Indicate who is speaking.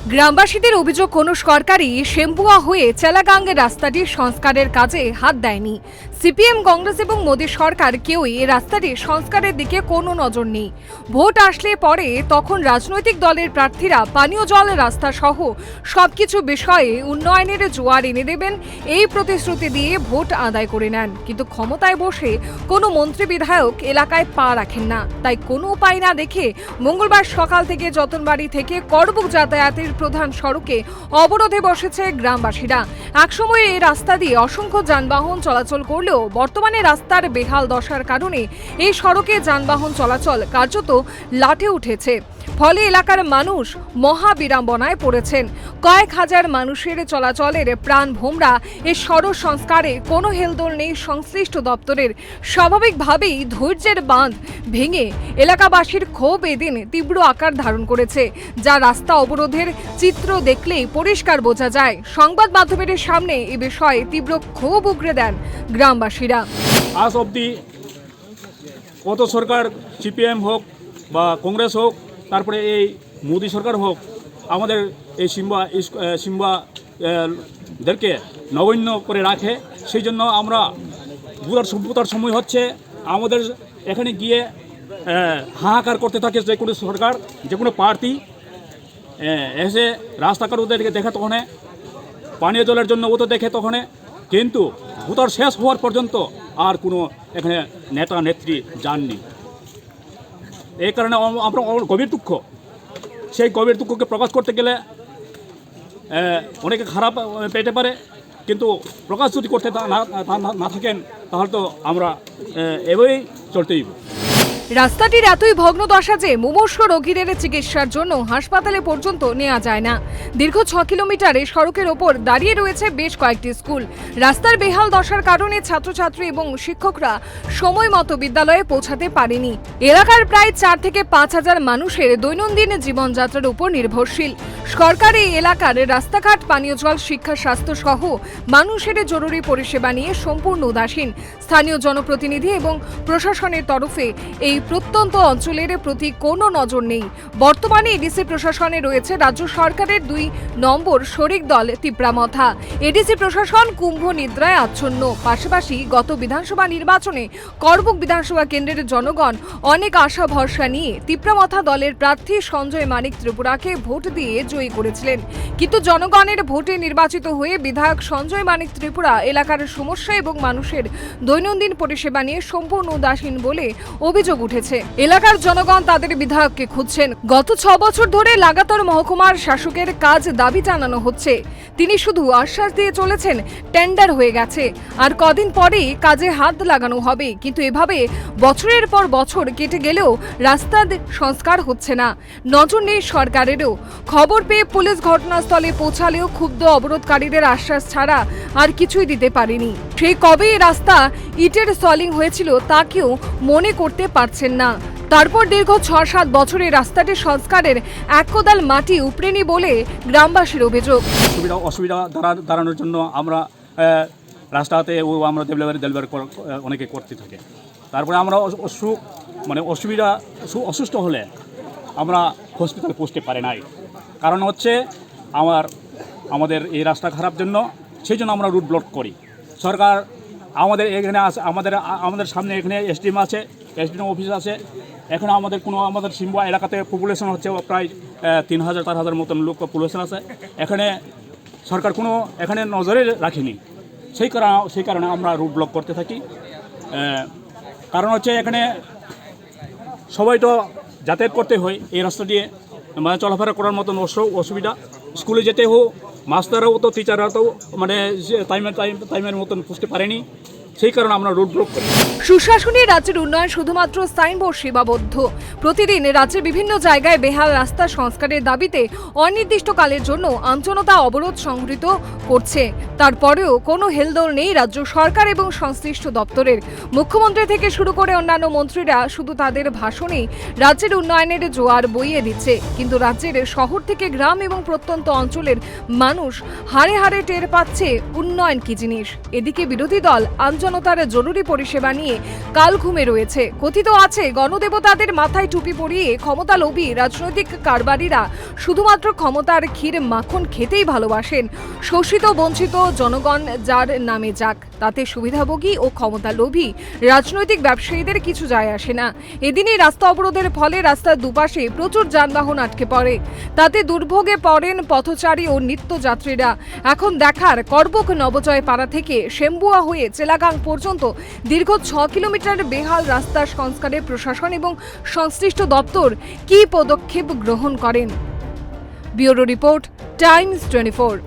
Speaker 1: গ্রামবাসীদের অভিযোগ কোনো সরকারই শ্যাম্পুয়া হয়ে চেলাগাঙ্গের রাস্তাটির সংস্কারের কাজে হাত দেয়নি। সিপিএম, কংগ্রেস এবং মোদী সরকার কেউই এই রাস্তাটির সংস্কারের দিকে কোনো নজর নেই। ভোট আসলে পরে তখন রাজনৈতিক দলের প্রার্থীরা পানীয় জল, রাস্তা সহ সবকিছু বিষয়ে উন্নয়নের জোয়ার এনে দেবেন এই প্রতিশ্রুতি দিয়ে ভোট আদায় করে নেন, কিন্তু ক্ষমতায় বসে কোনো মন্ত্রী বিধায়ক এলাকায় পা রাখেন না। তাই কোনো উপায় না দেখে মঙ্গলবার সকাল থেকে যতনবাড়ি থেকে করবুক যাতায়াতের প্রধান সড়কে অবরোধে বসেছে গ্রামবাসীরা। একসময় এই রাস্তা দিয়ে অসংখ্য যানবাহন চলাচল করলেও বর্তমানে রাস্তার বেহাল দশার কারণে এই সড়কে যানবাহন চলাচল কার্যত লাটে উঠেছে। ফলে এলাকার মানুষ মহা বিড়ম্বনায় পড়েছেন। কয়েক হাজার মানুষের চলাচলের প্রাণ ভোমরা এই সড়ক সংস্কারে কোনো হেলদোল নেই সংশ্লিষ্ট দপ্তরের। স্বাভাবিকভাবেই ধৈর্যের বাঁধ ভেঙে এলাকাবাসীর ক্ষোভ এদিন তীব্র আকার ধারণ করেছে, যা রাস্তা অবরোধের চিত্র দেখলেই পরিষ্কার বোঝা যায়। সংবাদ মাধ্যমের সামনে এ বিষয়ে তীব্র ক্ষোভ উগরে দেন গ্রামবাসীরা।
Speaker 2: আজ অবধি কত সরকার, সিপিএম হোক বা কংগ্রেস হোক, তারপরে এই মোদী সরকার হোক, আমাদের এই সিম্বাদেরকে নগণ্য করে রাখে। সেই জন্য আমরা ভোটার সময় হচ্ছে আমাদের এখানে গিয়ে হাহাকার করতে থাকে যে কোনো সরকার, যে কোনো প্রার্থী এসে রাস্তাঘাট ওদেরকে দেখে তখন, পানীয় জলের জন্য ও তো দেখে তখন, কিন্তু ভোটার শেষ হওয়ার পর্যন্ত আর কোনো এখানে নেতা নেত্রী যাননি। এই কারণে আমরা গভীর দুঃখ, সেই গভীর দুঃখকে প্রকাশ করতে গেলে অনেকে খারাপ পেতে পারে, কিন্তু প্রকাশ যদি করতে না থাকেন তাহলে তো আমরা এভাবেই চলতেই।
Speaker 1: রাস্তাটির এতই ভগ্ন দশা যে মুমূর্ষু রোগীদের চিকিৎসার জন্য হাসপাতালে পর্যন্ত নেওয়া যায় না। দীর্ঘ 6 কিলোমিটারে সড়কের ওপর দাঁড়িয়ে রয়েছে বেশ কয়েকটি স্কুল। রাস্তার বেহাল দশার কারণে ছাত্রছাত্রী এবং শিক্ষকরা সময় মতো বিদ্যালয়ে পৌঁছাতে পারেনি। এলাকার প্রায় 4 থেকে 5 হাজার মানুষের দৈনন্দিন জীবনযাত্রার উপর নির্ভরশীল। সরকার এই এলাকার রাস্তাঘাট, পানীয় জল, শিক্ষা, স্বাস্থ্য সহ মানুষের জরুরি পরিষেবা নিয়ে সম্পূর্ণ উদাসীন। স্থানীয় জনপ্রতিনিধি এবং প্রশাসনের তরফে এই প্রত্যন্ত অঞ্চলের প্রতি কোনো নজর নেই। বর্তমানে এডিসি প্রশাসনে রয়েছে রাজ্য সরকারের 2 নম্বর শরিক দল তিপ্রামথা। এডিসি প্রশাসন কুম্ভ নিদ্রায় আচ্ছন্ন। পাশাপাশি গত বিধানসভা নির্বাচনে করবুক বিধানসভা কেন্দ্রের জনগণ অনেক আশা ভরসা নিয়ে তিপ্রামথা দলের প্রার্থী সঞ্জয় মানিক ত্রিপুরাকে ভোট দিয়ে জয়ী করেছিলেন, কিন্তু জনগণের ভোটে নির্বাচিত হয়ে বিধায়ক সঞ্জয় মানিক ত্রিপুরা এলাকার সমস্যা এবং মানুষের দৈনন্দিন পরিষেবা নিয়ে সম্পূর্ণ উদাসীন বলে অভিযোগ উঠেছে। এলাকার জনগণ তাদের বিধায়ককে খুঁজছেন। গত 6 বছর ধরে লাগাতার মহকুমার শাসকের কাজ দাবি জানানো হচ্ছে। তিনি শুধু আশ্বাস দিয়ে চলেছেন টেন্ডার হয়ে গেছে, আর কদিন পরেই কাজে হাত লাগানো হবে, কিন্তু এভাবে বছরের পর বছর কেটে গেলেও রাস্তার সংস্কার হচ্ছে না। নজর নেই সরকারেরও। খবর পেয়ে পুলিশ ঘটনাস্থলে পৌঁছালেও ক্ষুব্ধ অবরোধকারীদের আশ্বাস ছাড়া আর কিছুই দিতে পারেনি। সেই কবে এই রাস্তা ইটের সলিং হয়েছিল তা কেউ মনে করতে পারছেন না। তারপর দীর্ঘ 6-7 বছরে রাস্তাটির সংস্কারের এক কোদাল মাটি উপড়েনি বলে গ্রামবাসীর অভিযোগ।
Speaker 2: অসুবিধা দাঁড়ানোর জন্য আমরা রাস্তাতে আমরা ডেলিভারি অনেকে করতে থাকে। তারপরে আমরা অসুস্থ হলে আমরা হসপিটালে পৌঁছতে পারি নাই। কারণ হচ্ছে আমাদের এই রাস্তা খারাপ জন্য, সেই জন্য আমরা রুট ব্লক করি। সরকার আমাদের এখানে আছে, আমাদের সামনে এখানে এসডিএম আছে, এসডিএম অফিস আছে। এখন আমাদের সিম্বা এলাকাতে পপুলেশন হচ্ছে প্রায় 3000-4000 মতন লোক পপুলেশন আছে। এখানে সরকার এখানে নজরে রাখেনি। সেই কারণে আমরা রুট ব্লক করতে থাকি। কারণ হচ্ছে এখানে সবাই তো যাতায়াত করতে হয় এই রাস্তা দিয়ে, মানে চলাফেরা করার মতন অসুবিধা। স্কুলে যেতে হোক, মাস্টাররাও তো, টিচাররাও তো টাইমের মতন বুঝতে পারেনি। সেই কারণে আমরা রোড ব্লক করি।
Speaker 1: সুশাসনী রাজ্যের উন্নয়ন শুধুমাত্র সাইনবোর্ড সেবাবদ্ধ। প্রতিদিন রাজ্যের বিভিন্ন জায়গায় বেহাল রাস্তা সংস্কারের দাবিতে অনির্দিষ্টকালের জন্য আমজনতা অবরোধ সংঘটিত করছে। তারপরেও কোনো হেলদোল নেই রাজ্য সরকার এবং সংশ্লিষ্ট দপ্তরের। মুখ্যমন্ত্রী থেকে শুরু করে অন্যান্য মন্ত্রীরা শুধু তাদের ভাষণেই রাজ্যের উন্নয়নের জোয়ার বইয়ে দিচ্ছে, কিন্তু রাজ্যের শহর থেকে গ্রাম এবং প্রত্যন্ত অঞ্চলের মানুষ হাড়ে হাড়ে টের পাচ্ছে উন্নয়ন কি জিনিস। এদিকে বিরোধী দল আমজনতা জনতার জরুরি পরিষেবা নিয়ে কাল ঘুমে রয়েছে। কথিত আছে গণদেবতাদের মাথায় টুপি পরিয়ে ক্ষমতালোভী রাজনৈতিক কারবারিরা শুধুমাত্র ক্ষমতার ক্ষীর মাখন খেতেই ভালোবাসেন। শোষিত বঞ্চিত জনগণ যার নামে যাক, তাতে সুবিধাভোগী ও ক্ষমতালোভী রাজনৈতিক ব্যবসায়ীদের কিছু যায় আসে না। এদিনই রাস্তা অবরোধের ফলে রাস্তার দুপাশে প্রচুর যানবাহন আটকে পড়ে, তাতে দুর্ভোগে পড়েন পথচারী ও নিত্যযাত্রীরা। এখন দেখার করবুক নবজয় পাড়া থেকে শেম্বুয়া হয়ে চেলাগাং পর্যন্ত দীর্ঘ 6 কিলোমিটার বেহাল রাস্তা সংস্কারে প্রশাসন এবং সংশ্লিষ্ট দপ্তর কী পদক্ষেপ গ্রহণ করেন। Bureau report, Times 24।